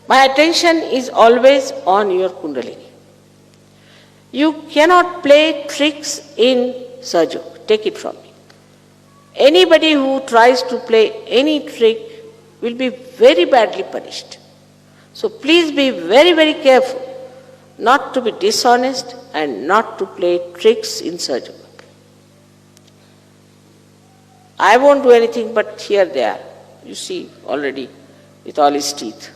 My attention is always on your Kundalini. You cannot play tricks in Sahaja Yoga. Take it from me. Anybody who tries to play any trick will be very badly punished. So please be very, very careful not to be dishonest and not to play tricks in Sahaja Yoga. I won't do anything, but here they are. You see already with all his teeth.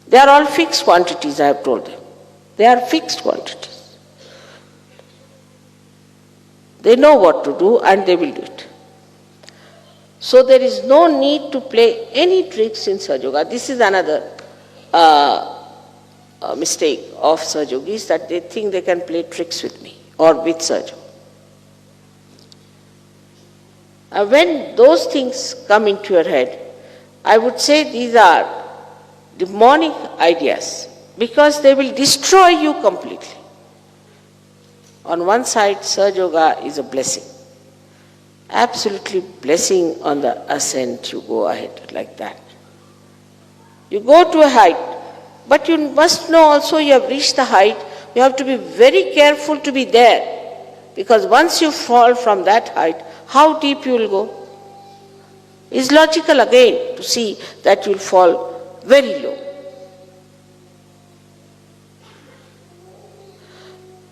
They are all fixed quantities, I have told them. They are fixed quantities. They know what to do and they will do it. So there is no need to play any tricks in Sahaja Yoga. This is another mistake of Sahaja Yogis, that they think they can play tricks with me or with Sahaja Yoga. When those things come into your head, I would say these are demonic ideas, because they will destroy you completely. On one side, Sahaja Yoga is a blessing. Absolutely blessing on the ascent, you go ahead like that. You go to a height, but you must know also you have reached the height, you have to be very careful to be there, because once you fall from that height, how deep you will go? It's logical again to see that you will fall very low.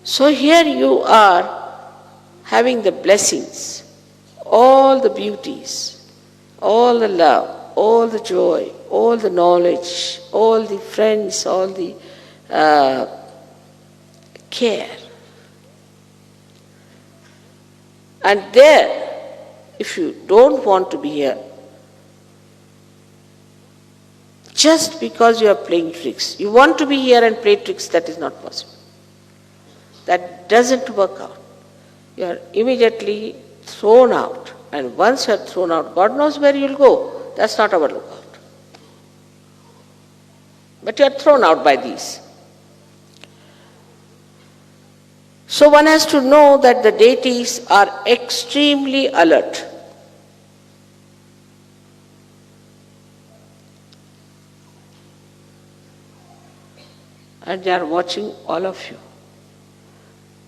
So here you are having the blessings, all the beauties, all the love, all the joy, all the knowledge, all the friends, all the care. And there, if you don't want to be here, just because you are playing tricks, you want to be here and play tricks, that is not possible. That doesn't work out. You are immediately thrown out. And once you are thrown out, God knows where you will go. That's not our lookout. But you are thrown out by these. So one has to know that the deities are extremely alert. And they are watching all of you.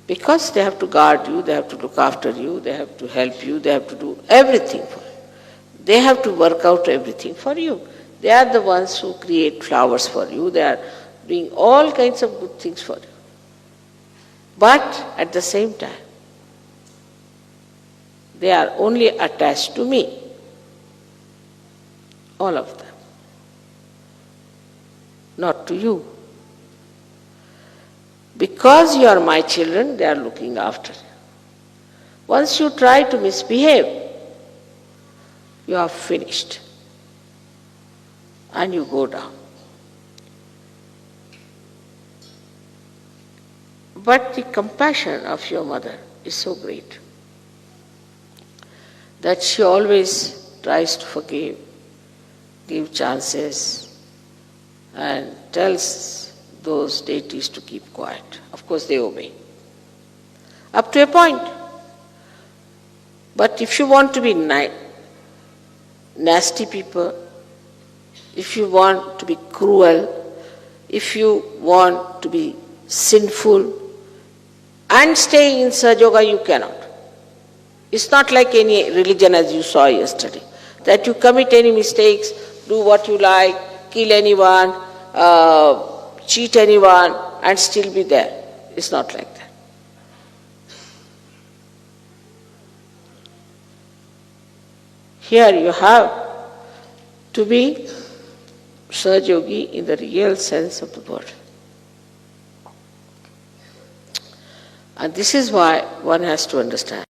Because they have to guard you, they have to look after you, they have to help you, they have to do everything for you. They have to work out everything for you. They are the ones who create flowers for you, they are doing all kinds of good things for you. But at the same time, they are only attached to me. All of them. Not to you. Because you are my children, they are looking after you. Once you try to misbehave, you are finished. And you go down. But the compassion of your mother is so great that she always tries to forgive, give chances, and tells those deities to keep quiet. Of course they obey. Up to a point. But if you want to be nasty people, if you want to be cruel, if you want to be sinful, and stay in Sahaja Yoga, you cannot. It's not like any religion as you saw yesterday, that you commit any mistakes, do what you like, kill anyone, cheat anyone, and still be there. It's not like that. Here you have to be Sahaja Yogi in the real sense of the word. And this is why one has to understand